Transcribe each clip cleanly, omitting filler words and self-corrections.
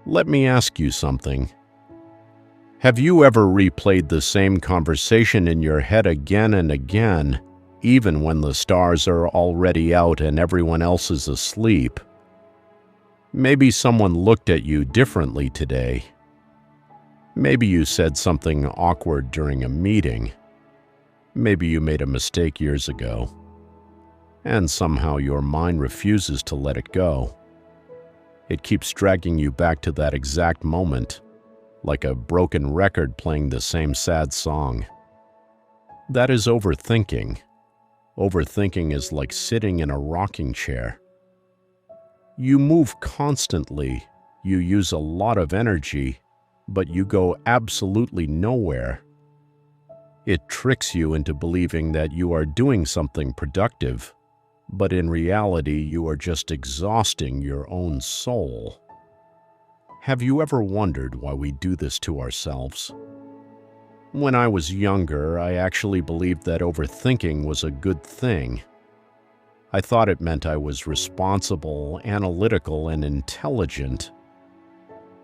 Let me ask you something. Have you ever replayed the same conversation in your head again and again, even when the stars are already out and everyone else is asleep? Maybe someone looked at you differently today. Maybe you said something awkward during a meeting. Maybe you made a mistake years ago, and somehow your mind refuses to let it go. It keeps dragging you back to that exact moment, like a broken record playing the same sad song. That is overthinking. Overthinking is like sitting in a rocking chair. You move constantly, you use a lot of energy, but you go absolutely nowhere. It tricks you into believing that you are doing something productive, but in reality, you are just exhausting your own soul. Have you ever wondered why we do this to ourselves? When I was younger, I actually believed that overthinking was a good thing. I thought it meant I was responsible, analytical, and intelligent.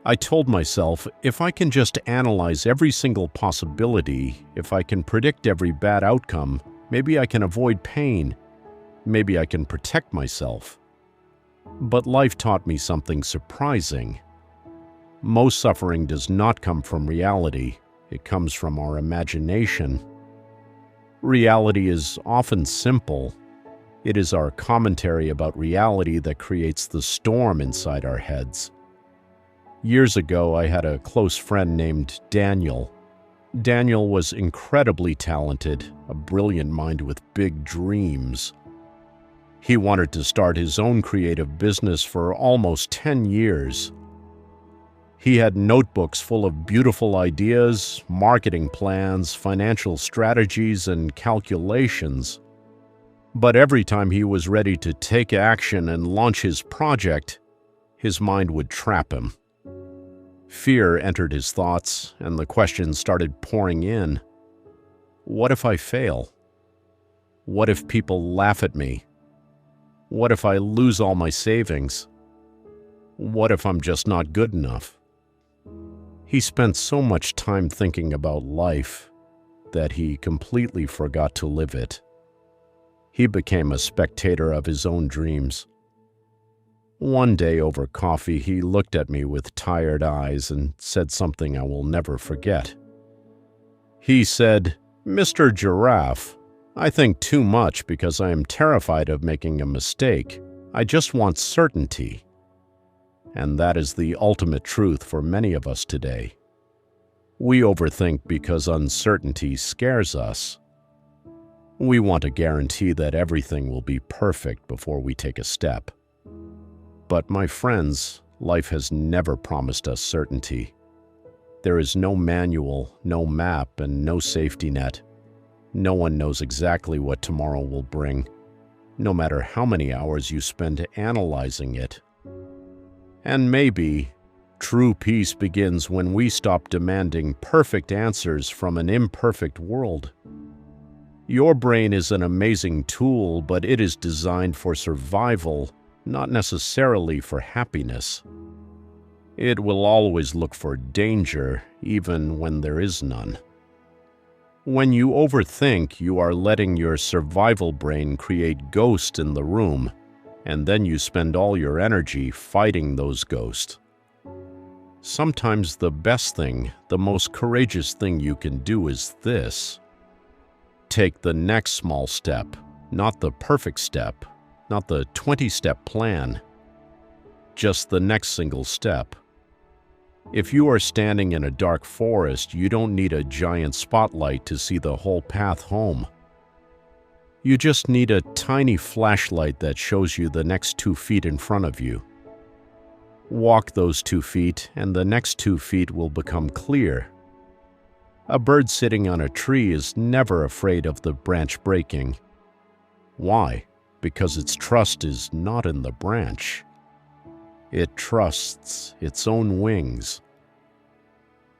I told myself, if I can just analyze every single possibility, if I can predict every bad outcome, maybe I can avoid pain. Maybe I can protect myself. But life taught me something surprising. Most suffering does not come from reality. It comes from our imagination. Reality is often simple. It is our commentary about reality that creates the storm inside our heads. Years ago, I had a close friend named Daniel. Daniel was incredibly talented, a brilliant mind with big dreams. He wanted to start his own creative business for almost 10 years. He had notebooks full of beautiful ideas, marketing plans, financial strategies, and calculations. But every time he was ready to take action and launch his project, his mind would trap him. Fear entered his thoughts, and the questions started pouring in. What if I fail? What if people laugh at me? What if I lose all my savings? What if I'm just not good enough? He spent so much time thinking about life that he completely forgot to live it. He became a spectator of his own dreams. One day over coffee, he looked at me with tired eyes and said something I will never forget. He said, "Mr. Giraffe, I think too much because I am terrified of making a mistake. I just want certainty." And that is the ultimate truth for many of us today. We overthink because uncertainty scares us. We want to guarantee that everything will be perfect before we take a step. But my friends, life has never promised us certainty. There is no manual, no map, and no safety net. No one knows exactly what tomorrow will bring, no matter how many hours you spend analyzing it. And maybe true peace begins when we stop demanding perfect answers from an imperfect world. Your brain is an amazing tool, but it is designed for survival, not necessarily for happiness. It will always look for danger, even when there is none. When you overthink, you are letting your survival brain create ghosts in the room, and then you spend all your energy fighting those ghosts. Sometimes the best thing, the most courageous thing you can do is this. Take the next small step, not the perfect step, not the 20-step plan, just the next single step. If you are standing in a dark forest, you don't need a giant spotlight to see the whole path home. You just need a tiny flashlight that shows you the next 2 feet in front of you. Walk those 2 feet, and the next 2 feet will become clear. A bird sitting on a tree is never afraid of the branch breaking. Why? Because its trust is not in the branch. It trusts its own wings.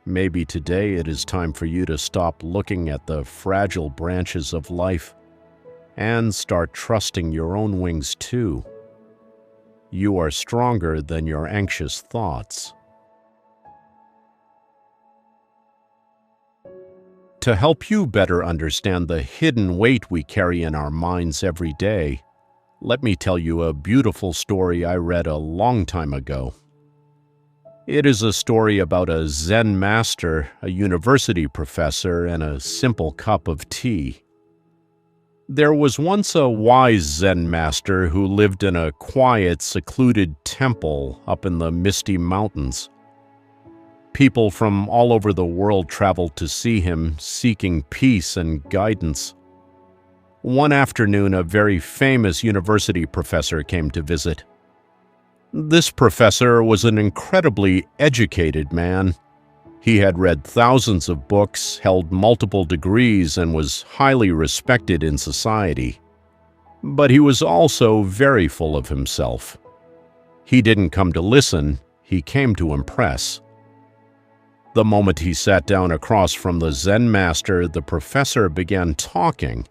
Maybe today it is time for you to stop looking at the fragile branches of life and start trusting your own wings too. You are stronger than your anxious thoughts. To help you better understand the hidden weight we carry in our minds every day, let me tell you a beautiful story I read a long time ago. It is a story about a Zen master, a university professor, and a simple cup of tea. There was once a wise Zen master who lived in a quiet, secluded temple up in the misty mountains. People from all over the world traveled to see him, seeking peace and guidance. One afternoon, a very famous university professor came to visit. This professor was an incredibly educated man. He had read thousands of books, held multiple degrees, and was highly respected in society. But he was also very full of himself. He didn't come to listen, he came to impress. The moment he sat down across from the Zen master, the professor began talking.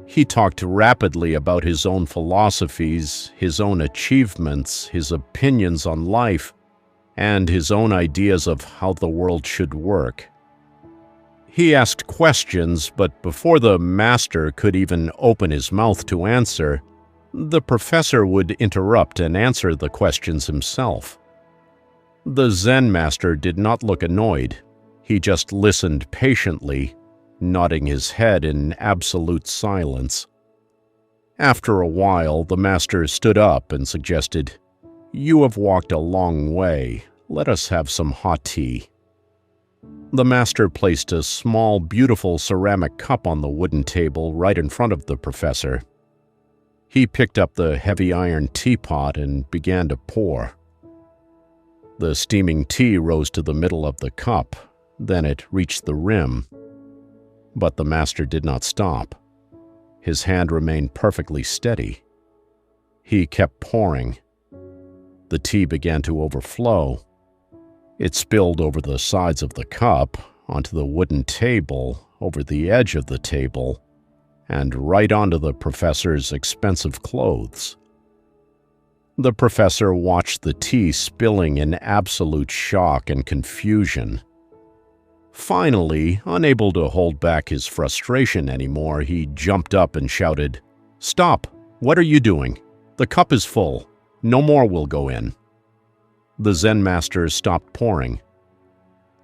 He talked rapidly about his own philosophies, his own achievements, his opinions on life, and his own ideas of how the world should work. He asked questions, but before the master could even open his mouth to answer, the professor would interrupt and answer the questions himself. The Zen master did not look annoyed. He just listened patiently, nodding his head in absolute silence. After a while, the master stood up and suggested, "You have walked a long way. Let us have some hot tea." The master placed a small, beautiful ceramic cup on the wooden table right in front of the professor. He picked up the heavy iron teapot and began to pour. The steaming tea rose to the middle of the cup, then it reached the rim. But the master did not stop. His hand remained perfectly steady. He kept pouring. The tea began to overflow. It spilled over the sides of the cup, onto the wooden table, over the edge of the table, and right onto the professor's expensive clothes. The professor watched the tea spilling in absolute shock and confusion. Finally, unable to hold back his frustration anymore, he jumped up and shouted, "Stop! What are you doing? The cup is full. No more will go in." The Zen master stopped pouring.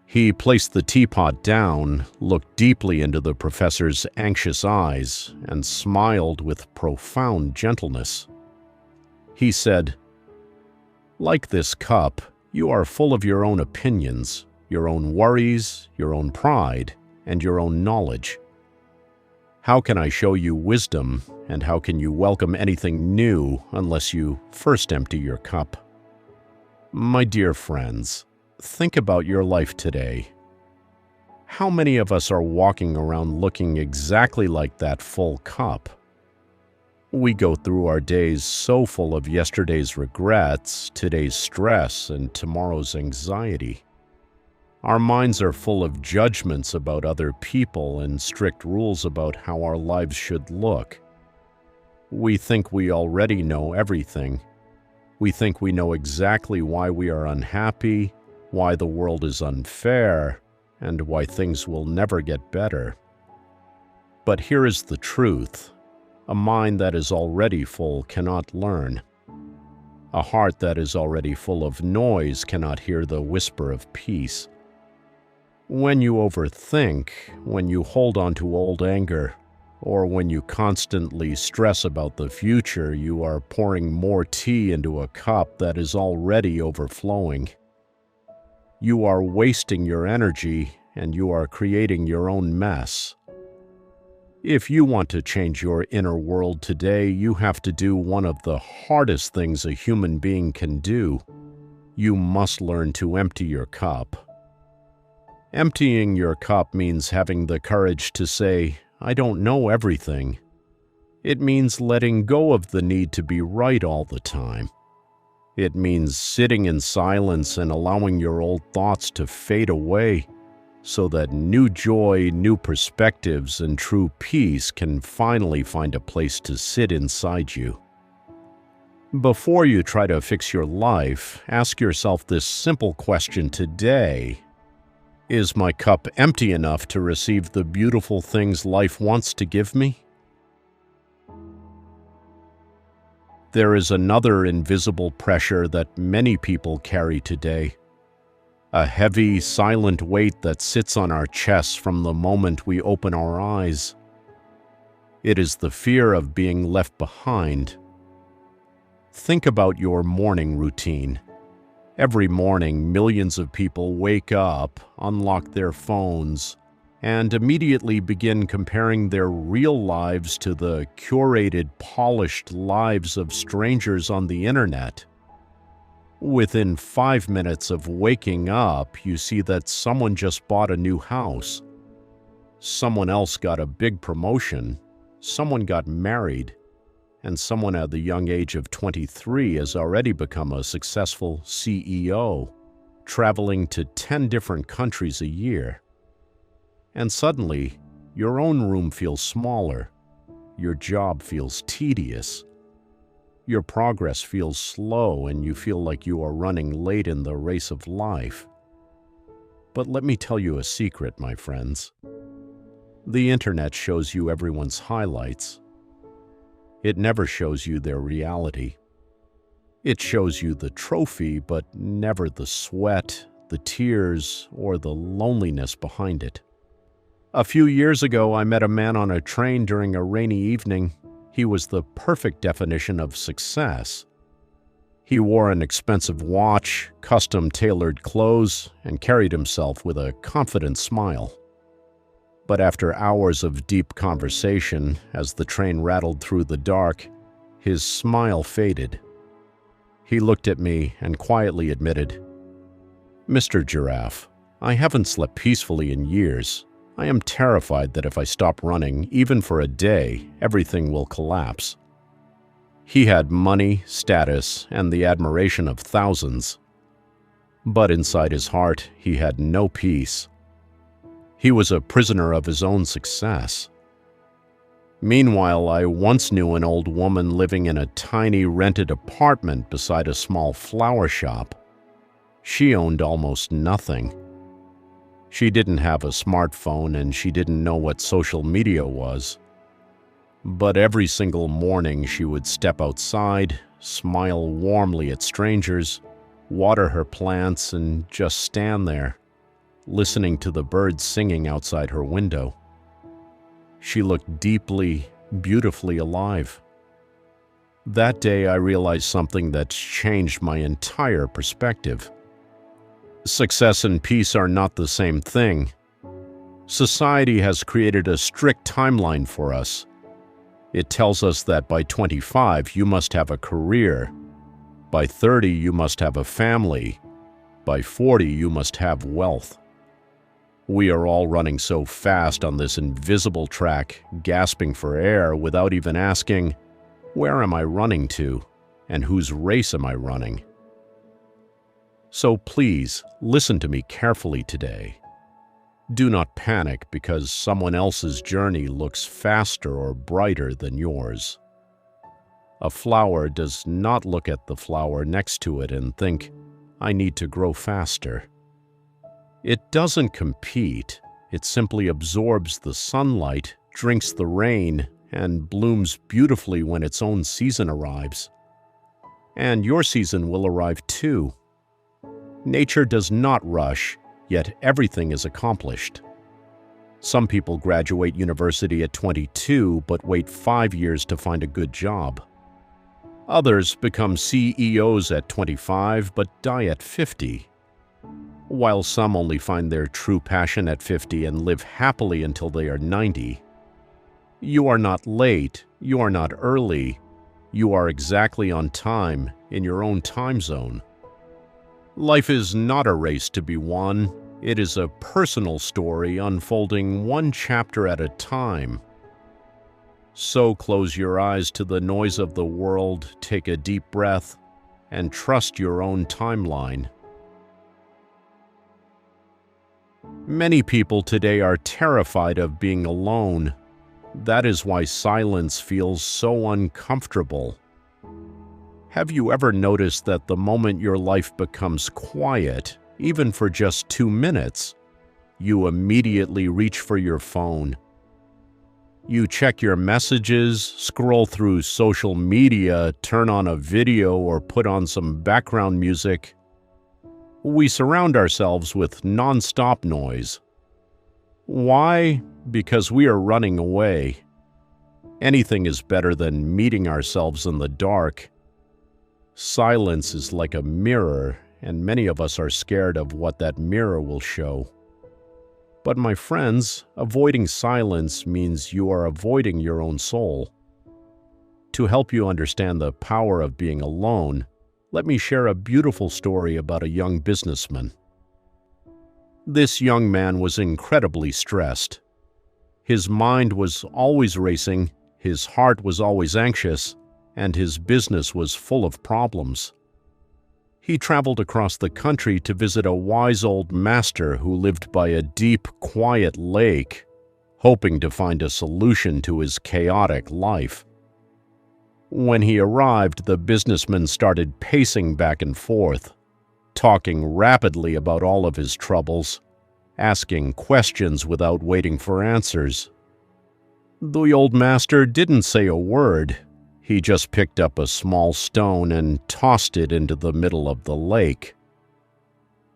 He placed the teapot down, looked deeply into the professor's anxious eyes, and smiled with profound gentleness. He said, "Like this cup, you are full of your own opinions, your own worries, your own pride, and your own knowledge. How can I show you wisdom, and how can you welcome anything new unless you first empty your cup?" My dear friends, think about your life today. How many of us are walking around looking exactly like that full cup? We go through our days so full of yesterday's regrets, today's stress, and tomorrow's anxiety. Our minds are full of judgments about other people and strict rules about how our lives should look. We think we already know everything. We think we know exactly why we are unhappy, why the world is unfair, and why things will never get better. But here is the truth. A mind that is already full cannot learn. A heart that is already full of noise cannot hear the whisper of peace. When you overthink, when you hold on to old anger, or when you constantly stress about the future, you are pouring more tea into a cup that is already overflowing. You are wasting your energy, and you are creating your own mess. If you want to change your inner world today, you have to do one of the hardest things a human being can do. You must learn to empty your cup. Emptying your cup means having the courage to say, "I don't know everything." It means letting go of the need to be right all the time. It means sitting in silence and allowing your old thoughts to fade away so that new joy, new perspectives, and true peace can finally find a place to sit inside you. Before you try to fix your life, ask yourself this simple question today. Is my cup empty enough to receive the beautiful things life wants to give me? There is another invisible pressure that many people carry today. A heavy, silent weight that sits on our chests from the moment we open our eyes. It is the fear of being left behind. Think about your morning routine. Every morning, millions of people wake up, unlock their phones, and immediately begin comparing their real lives to the curated, polished lives of strangers on the internet. Within 5 minutes of waking up, you see that someone just bought a new house. Someone else got a big promotion. Someone got married. And someone at the young age of 23 has already become a successful CEO, traveling to 10 different countries a year. And suddenly, your own room feels smaller. Your job feels tedious. Your progress feels slow, and you feel like you are running late in the race of life. But let me tell you a secret, my friends. The internet shows you everyone's highlights. It never shows you their reality. It shows you the trophy, but never the sweat, the tears, or the loneliness behind it. A few years ago, I met a man on a train during a rainy evening. He was the perfect definition of success. He wore an expensive watch, custom-tailored clothes, and carried himself with a confident smile. But after hours of deep conversation, as the train rattled through the dark, his smile faded. He looked at me and quietly admitted, "Mr. Giraffe, I haven't slept peacefully in years. I am terrified that if I stop running, even for a day, everything will collapse." He had money, status, and the admiration of thousands. But inside his heart, he had no peace. He was a prisoner of his own success. Meanwhile, I once knew an old woman living in a tiny rented apartment beside a small flower shop. She owned almost nothing. She didn't have a smartphone, and she didn't know what social media was. But every single morning she would step outside, smile warmly at strangers, water her plants, and just stand there, listening to the birds singing outside her window. She looked deeply, beautifully alive. That day I realized something that's changed my entire perspective. Success and peace are not the same thing. Society has created a strict timeline for us. It tells us that by 25 you must have a career. By 30 you must have a family. By 40 you must have wealth. We are all running so fast on this invisible track, gasping for air without even asking, where am I running to, and whose race am I running? So please, listen to me carefully today. Do not panic because someone else's journey looks faster or brighter than yours. A flower does not look at the flower next to it and think, I need to grow faster. It doesn't compete. It simply absorbs the sunlight, drinks the rain, and blooms beautifully when its own season arrives. And your season will arrive too. Nature does not rush, yet everything is accomplished. Some people graduate university at 22 but wait 5 years to find a good job. Others become CEOs at 25 but die at 50. While some only find their true passion at 50 and live happily until they are 90. You are not late, you are not early, you are exactly on time in your own time zone. Life is not a race to be won. It is a personal story unfolding one chapter at a time. So close your eyes to the noise of the world, take a deep breath, and trust your own timeline. Many people today are terrified of being alone. That is why silence feels so uncomfortable. Have you ever noticed that the moment your life becomes quiet, even for just 2 minutes, you immediately reach for your phone. You check your messages, scroll through social media, turn on a video, or put on some background music. We surround ourselves with non-stop noise. Why? Because we are running away. Anything is better than meeting ourselves in the dark. Silence is like a mirror, and many of us are scared of what that mirror will show. But my friends, avoiding silence means you are avoiding your own soul. To help you understand the power of being alone, let me share a beautiful story about a young businessman. This young man was incredibly stressed. His mind was always racing, his heart was always anxious, and his business was full of problems. He traveled across the country to visit a wise old master who lived by a deep, quiet lake, hoping to find a solution to his chaotic life. When he arrived, the businessman started pacing back and forth, talking rapidly about all of his troubles, asking questions without waiting for answers. The old master didn't say a word. He just picked up a small stone and tossed it into the middle of the lake.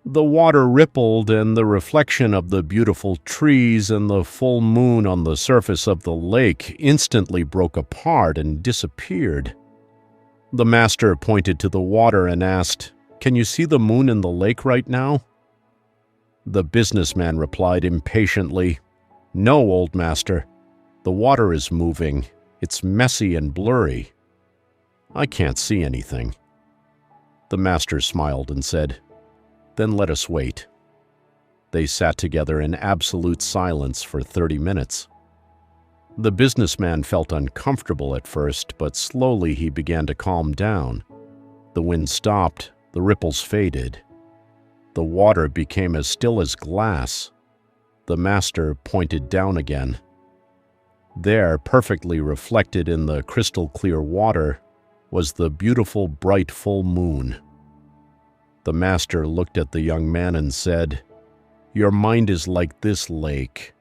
The water rippled, and the reflection of the beautiful trees and the full moon on the surface of the lake instantly broke apart and disappeared. The master pointed to the water and asked, "Can you see the moon in the lake right now?" The businessman replied impatiently, "No, old master. The water is moving. It's messy and blurry. I can't see anything." The master smiled and said, "Then let us wait." They sat together in absolute silence for 30 minutes. The businessman felt uncomfortable at first, but slowly he began to calm down. The wind stopped, the ripples faded. The water became as still as glass. The master pointed down again. There, perfectly reflected in the crystal-clear water, was the beautiful, bright full moon. The master looked at the young man and said, "Your mind is like this lake.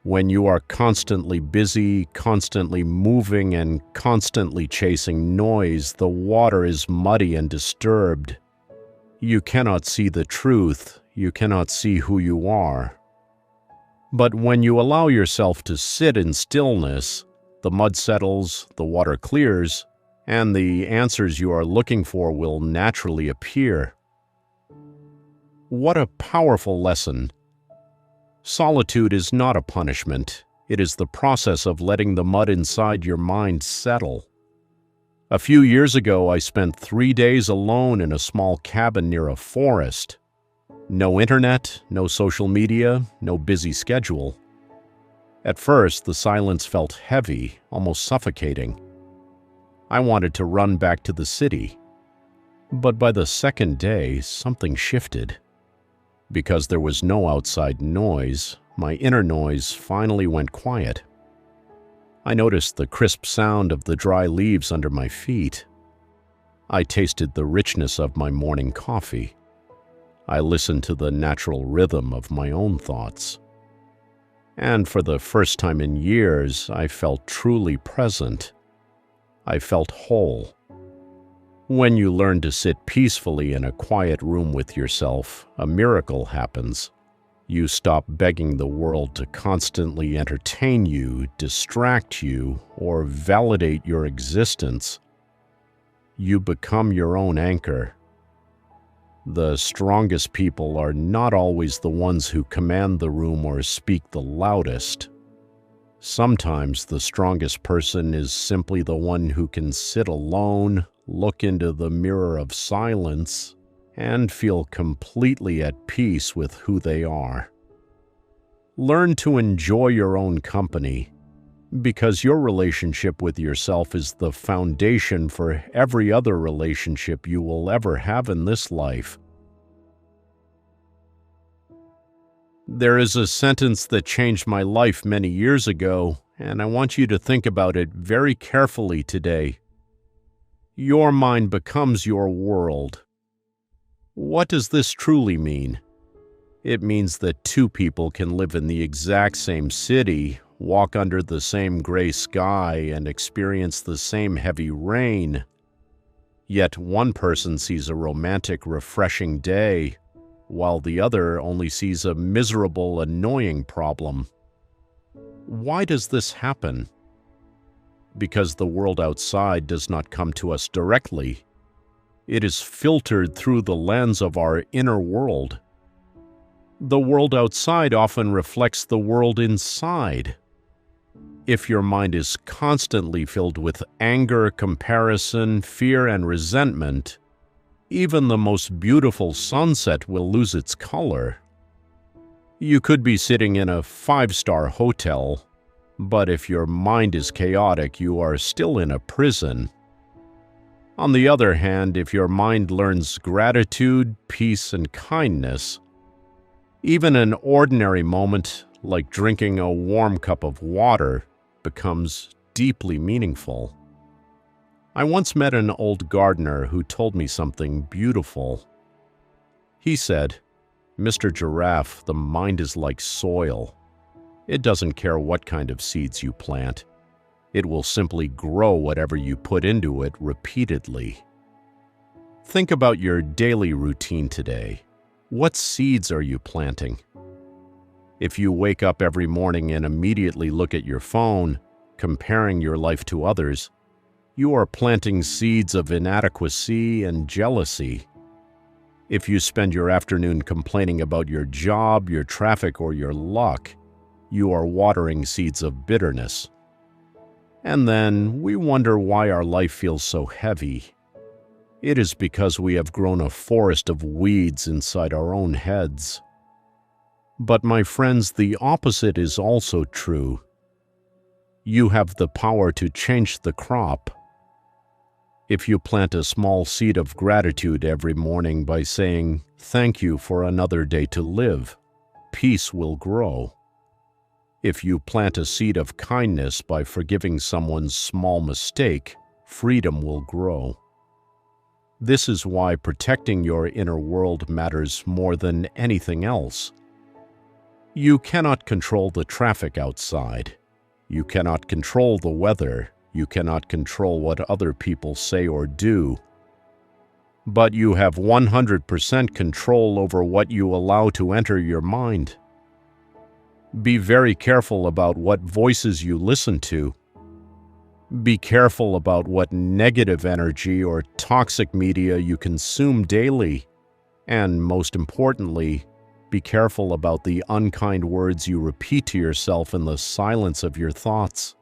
When you are constantly busy, constantly moving, and constantly chasing noise, the water is muddy and disturbed. You cannot see the truth. You cannot see who you are. But when you allow yourself to sit in stillness, the mud settles, the water clears, and the answers you are looking for will naturally appear." What a powerful lesson! Solitude is not a punishment. It is the process of letting the mud inside your mind settle. A few years ago, I spent 3 days alone in a small cabin near a forest. No internet, no social media, no busy schedule. At first, the silence felt heavy, almost suffocating. I wanted to run back to the city. But by the second day, something shifted. Because there was no outside noise, my inner noise finally went quiet. I noticed the crisp sound of the dry leaves under my feet. I tasted the richness of my morning coffee. I listened to the natural rhythm of my own thoughts. And for the first time in years, I felt truly present. I felt whole. When you learn to sit peacefully in a quiet room with yourself, a miracle happens. You stop begging the world to constantly entertain you, distract you, or validate your existence. You become your own anchor. The strongest people are not always the ones who command the room or speak the loudest. Sometimes the strongest person is simply the one who can sit alone, look into the mirror of silence, and feel completely at peace with who they are. Learn to enjoy your own company, because your relationship with yourself is the foundation for every other relationship you will ever have in this life. There is a sentence that changed my life many years ago, and I want you to think about it very carefully today. Your mind becomes your world. What does this truly mean? It means that two people can live in the exact same city, walk under the same gray sky, and experience the same heavy rain. Yet one person sees a romantic, refreshing day, while the other only sees a miserable, annoying problem. Why does this happen? Because the world outside does not come to us directly. It is filtered through the lens of our inner world. The world outside often reflects the world inside. If your mind is constantly filled with anger, comparison, fear, and resentment, even the most beautiful sunset will lose its color. You could be sitting in a 5-star hotel, but if your mind is chaotic, you are still in a prison. On the other hand, if your mind learns gratitude, peace, and kindness, even an ordinary moment like drinking a warm cup of water becomes deeply meaningful. I once met an old gardener who told me something beautiful. He said, "Mr. Giraffe, the mind is like soil. It doesn't care what kind of seeds you plant. It will simply grow whatever you put into it repeatedly." Think about your daily routine today. What seeds are you planting? If you wake up every morning and immediately look at your phone, comparing your life to others, you are planting seeds of inadequacy and jealousy. If you spend your afternoon complaining about your job, your traffic, or your luck, you are watering seeds of bitterness. And then we wonder why our life feels so heavy. It is because we have grown a forest of weeds inside our own heads. But my friends, the opposite is also true. You have the power to change the crop. If you plant a small seed of gratitude every morning by saying, "Thank you for another day to live," peace will grow. If you plant a seed of kindness by forgiving someone's small mistake, freedom will grow. This is why protecting your inner world matters more than anything else. You cannot control the traffic outside. You cannot control the weather. You cannot control what other people say or do. But you have 100% control over what you allow to enter your mind. Be very careful about what voices you listen to. Be careful about what negative energy or toxic media you consume daily. And most importantly, be careful about the unkind words you repeat to yourself in the silence of your thoughts.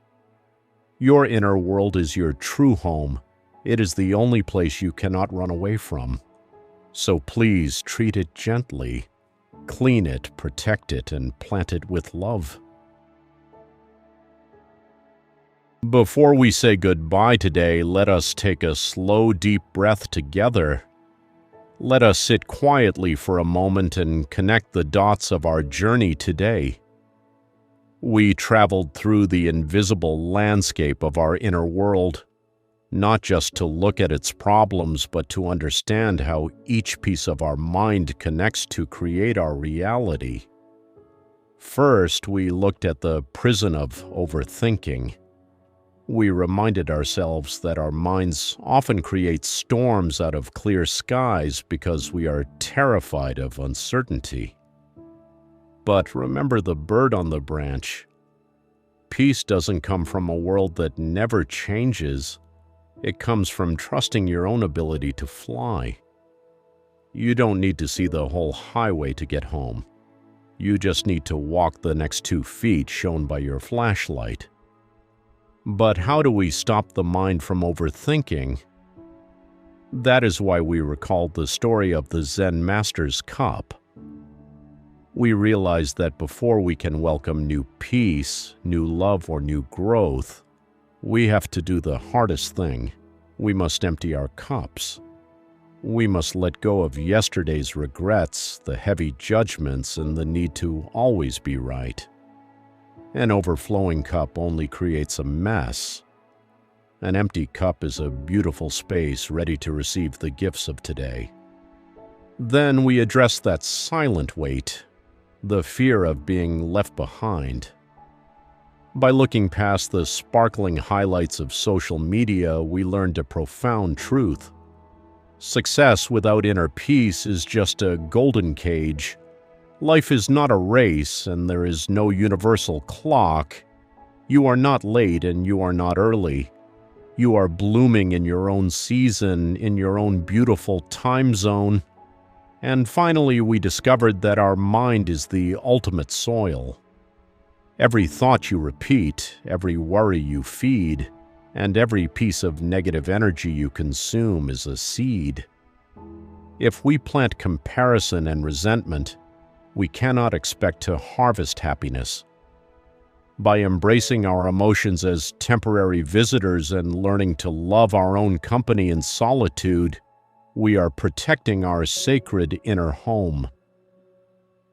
Your inner world is your true home. It is the only place you cannot run away from. So please treat it gently. Clean it, protect it, and plant it with love. Before we say goodbye today, let us take a slow, deep breath together. Let us sit quietly for a moment and connect the dots of our journey today. We traveled through the invisible landscape of our inner world, not just to look at its problems, but to understand how each piece of our mind connects to create our reality. First, we looked at the prison of overthinking. We reminded ourselves that our minds often create storms out of clear skies because we are terrified of uncertainty. But remember the bird on the branch. Peace doesn't come from a world that never changes. It comes from trusting your own ability to fly. You don't need to see the whole highway to get home. You just need to walk the next 2 feet shown by your flashlight. But how do we stop the mind from overthinking? That is why we recalled the story of the Zen master's cup. We realized that before we can welcome new peace, new love, or new growth, we have to do the hardest thing. We must empty our cups. We must let go of yesterday's regrets, the heavy judgments, and the need to always be right. An overflowing cup only creates a mess. An empty cup is a beautiful space ready to receive the gifts of today. Then we address that silent weight, the fear of being left behind. By looking past the sparkling highlights of social media, we learned a profound truth. Success without inner peace is just a golden cage. Life is not a race, and there is no universal clock. You are not late and you are not early. You are blooming in your own season, in your own beautiful time zone. And finally, we discovered that our mind is the ultimate soil. Every thought you repeat, every worry you feed, and every piece of negative energy you consume is a seed. If we plant comparison and resentment, we cannot expect to harvest happiness. By embracing our emotions as temporary visitors and learning to love our own company in solitude, we are protecting our sacred inner home.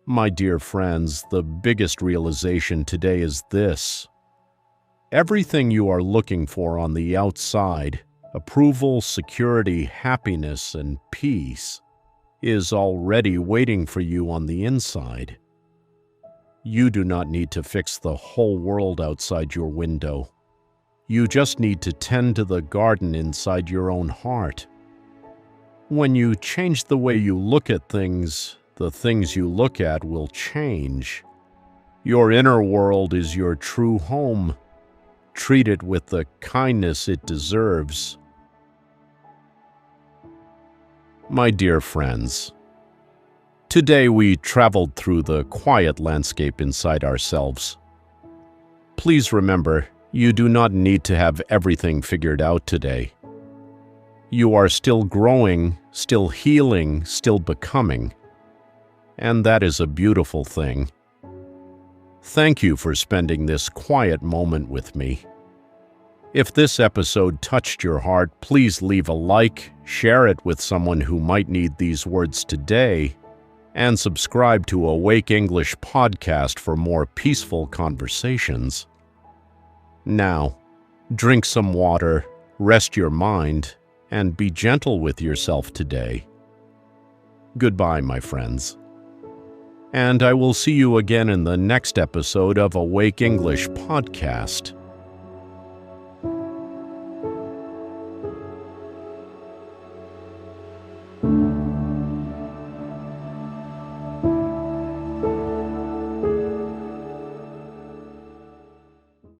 My dear friends, the biggest realization today is this. Everything you are looking for on the outside, approval, security, happiness, and peace, is already waiting for you on the inside. You do not need to fix the whole world outside your window. You just need to tend to the garden inside your own heart. When you change the way you look at things, the things you look at will change. Your inner world is your true home. Treat it with the kindness it deserves. My dear friends, today we traveled through the quiet landscape inside ourselves. Please remember, you do not need to have everything figured out today. You are still growing, still healing, still becoming. And that is a beautiful thing. Thank you for spending this quiet moment with me. If this episode touched your heart, please leave a like, share it with someone who might need these words today, and subscribe to Awake English podcast for more peaceful conversations. Now, drink some water, rest your mind, and be gentle with yourself today. Goodbye, my friends. And I will see you again in the next episode of Awake English podcast.